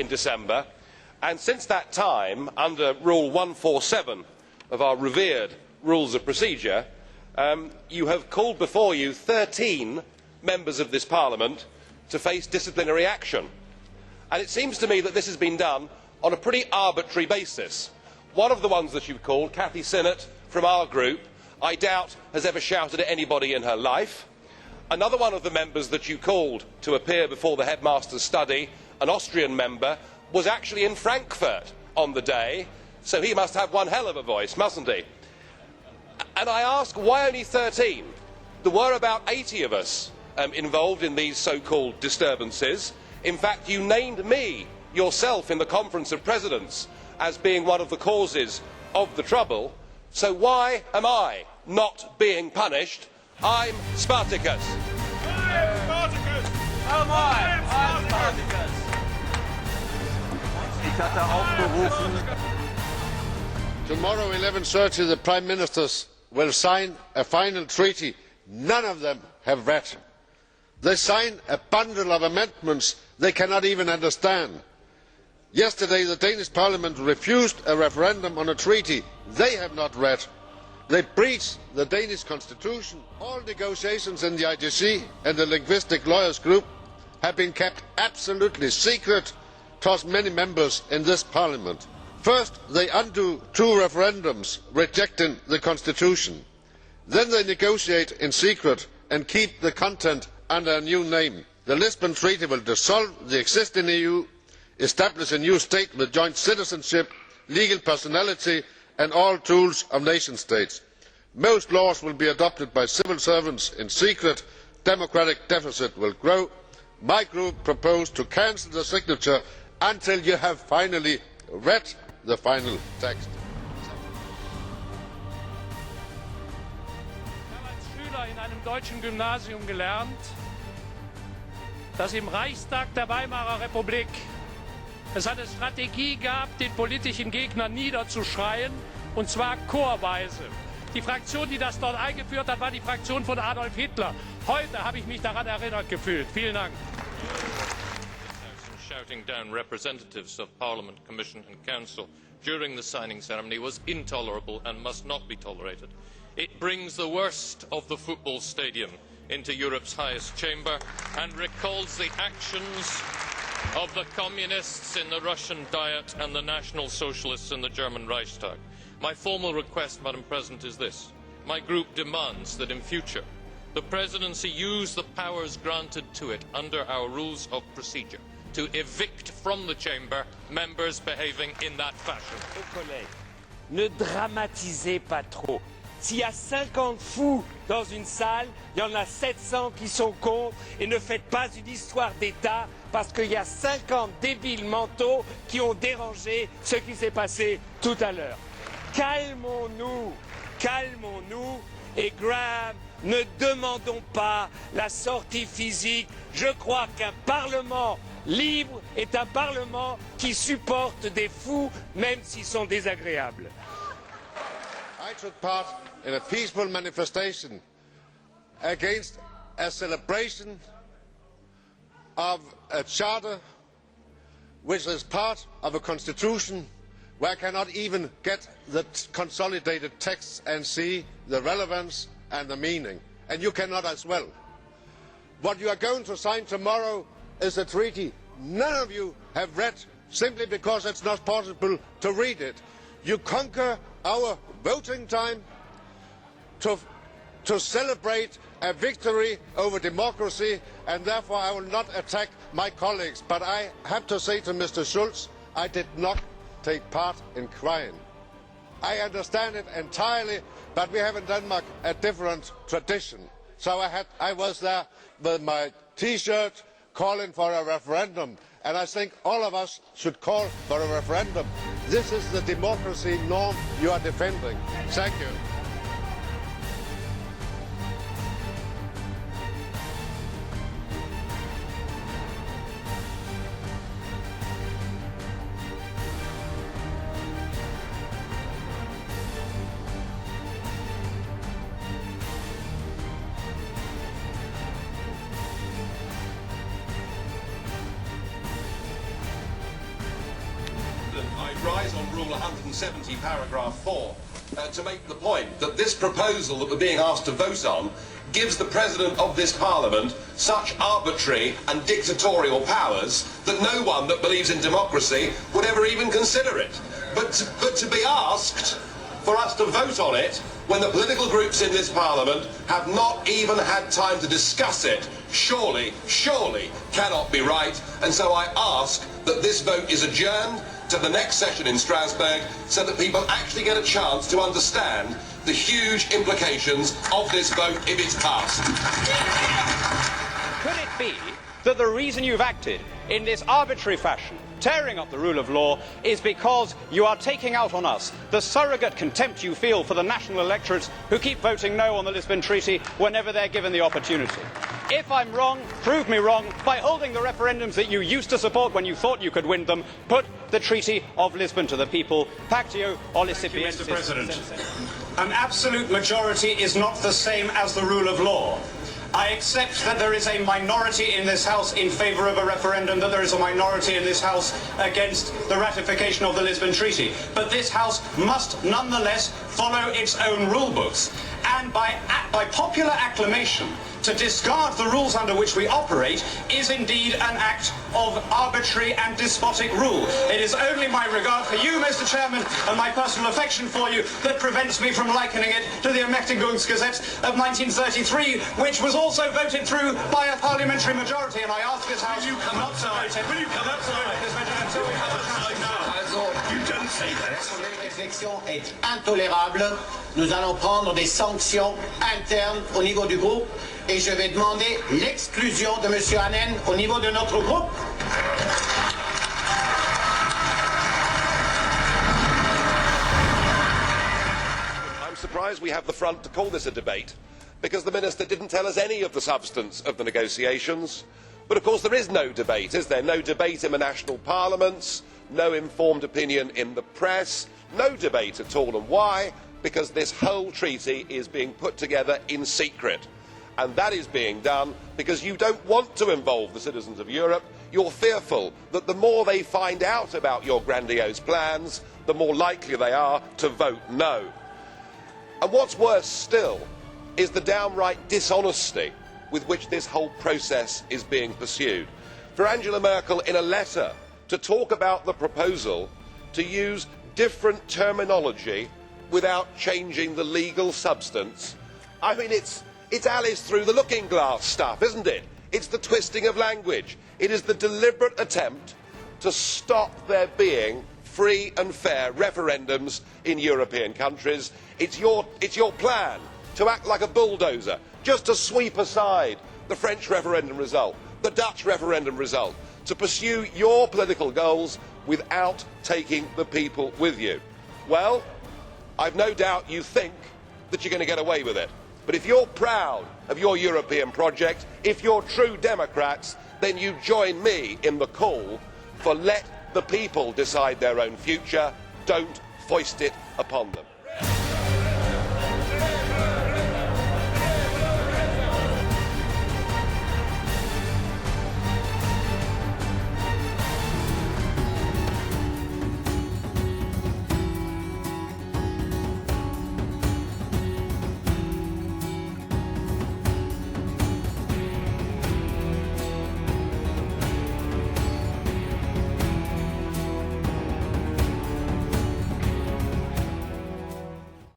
in December, and since that time, under Rule 147 of our revered Rules of Procedure, you have called before you 13 members of this Parliament to face disciplinary action. And it seems to me that this has been done on a pretty arbitrary basis. One of the ones that you've called, Cathy Sinnott from our group, I doubt has ever shouted at anybody in her life. Another one of the members that you called to appear before the headmaster's study, an Austrian member, was actually in Frankfurt on the day, so he must have one hell of a voice, mustn't he? And I ask, why only 13? There were about 80 of us involved in these so-called disturbances. In fact, you named me yourself in the Conference of Presidents as being one of the causes of the trouble. So why am I not being punished? I'm Spartacus. I'm Spartacus. Oh my, I'm Spartacus. Tomorrow, 11:30, the Prime Ministers will sign a final treaty none of them have read. They sign a bundle of amendments they cannot even understand. Yesterday, the Danish Parliament refused a referendum on a treaty they have not read. They breached the Danish constitution. All negotiations in the IGC and the Linguistic Lawyers Group have been kept absolutely secret towards many members in this Parliament. First, they undo 2 referendums rejecting the constitution. Then they negotiate in secret and keep the content under a new name. The Lisbon Treaty will dissolve the existing EU, establish a new state with joint citizenship, legal personality and all tools of nation states. Most laws will be adopted by civil servants in secret. Democratic deficit will grow. My group proposed to cancel the signature until you have finally read the final text. Ich habe als Schüler in einem deutschen Gymnasium gelernt, dass im Reichstag der Weimarer Republik es eine Strategie gab, den politischen Gegner niederzuschreien, und zwar chorweise. Die Fraktion, die das dort eingeführt hat, war die Fraktion von Adolf Hitler. Heute habe ich mich daran erinnert gefühlt. Vielen Dank. Shouting down representatives of Parliament, Commission and Council during the signing ceremony was intolerable and must not be tolerated. It brings the worst of the football stadium into Europe's highest chamber and recalls the actions of the communists in the Russian Diet and the National Socialists in the German Reichstag. My formal request, Madam President, is this. My group demands that in future the Presidency use the powers granted to it under our rules of procedure to evict from the chamber members behaving in that fashion. Ne dramatisez pas trop. S'il y a 50 fous dans une salle, il y en a 700 qui sont contre, et ne faites pas une histoire d'État parce qu'il y a 50 débiles mentaux qui ont dérangé ce qui s'est passé tout à l'heure. Calmons-nous, calmons-nous, et Graham, ne demandons pas la sortie physique. Je crois qu'un Parlement libre est un Parlement qui supporte des fous, même s'ils sont désagréables. I took part in a peaceful manifestation against a celebration of a charter which is part of a constitution where I cannot even get the consolidated text and see the relevance and the meaning. And you cannot as well. What you are going to sign tomorrow is a treaty none of you have read simply because it's not possible to read it. You conquer our voting time to celebrate a victory over democracy, and therefore I will not attack my colleagues. But I have to say to Mr Schulz, I did not take part in crying. I understand it entirely, but we have in Denmark a different tradition. So I was there with my T-shirt calling for a referendum, and I think all of us should call for a referendum. This is the democracy norm you are defending. Thank you. relies on Rule 170, paragraph 4, to make the point that this proposal that we're being asked to vote on gives the President of this Parliament such arbitrary and dictatorial powers that no one that believes in democracy would ever even consider it. But to be asked for us to vote on it when the political groups in this Parliament have not even had time to discuss it, surely cannot be right. And so I ask that this vote is adjourned to the next session in Strasbourg so that people actually get a chance to understand the huge implications of this vote if it's passed. Could it be that the reason you've acted in this arbitrary fashion, tearing up the rule of law, is because you are taking out on us the surrogate contempt you feel for the national electorates who keep voting no on the Lisbon Treaty whenever they're given the opportunity? If I'm wrong, prove me wrong by holding the referendums that you used to support when you thought you could win them. Put the Treaty of Lisbon to the people. Pactio Olicipiensis. Mr. President, an absolute majority is not the same as the rule of law. I accept that there is a minority in this House in favour of a referendum, that there is a minority in this House against the ratification of the Lisbon Treaty. But this House must nonetheless follow its own rule books. And by popular acclamation, to discard the rules under which we operate is indeed an act of arbitrary and despotic rule. It is only my regard for you, Mr. Chairman, and my personal affection for you that prevents me from likening it to the Ermächtigungsgesetz of 1933, which was also voted through by a parliamentary majority. And I ask this House not to vote it. Will you come outside? Until we have a chance now. You don't say that. L'éviction est intolérable. Nous allons prendre des sanctions internes au niveau du groupe et je vais demander l'exclusion de M. Hannen au niveau de notre groupe. I'm surprised we have the front to call this a debate, because the Minister didn't tell us any of the substance of the negotiations. But of course there is no debate, is there? No debate in the national parliaments, no informed opinion in the press, no debate at all. And why? Because this whole treaty is being put together in secret. And that is being done because you don't want to involve the citizens of Europe. You're fearful that the more they find out about your grandiose plans, the more likely they are to vote no. And what's worse still is the downright dishonesty with which this whole process is being pursued. For Angela Merkel, in a letter, to talk about the proposal, to use different terminology without changing the legal substance, I mean, it's Alice through the looking glass stuff, isn't it? It's the twisting of language. It is the deliberate attempt to stop there being free and fair referendums in European countries. It's your plan to act like a bulldozer, just to sweep aside the French referendum result, the Dutch referendum result, to pursue your political goals without taking the people with you. Well, I've no doubt you think that you're going to get away with it. But if you're proud of your European project, if you're true democrats, then you join me in the call for let the people decide their own future. Don't foist it upon them.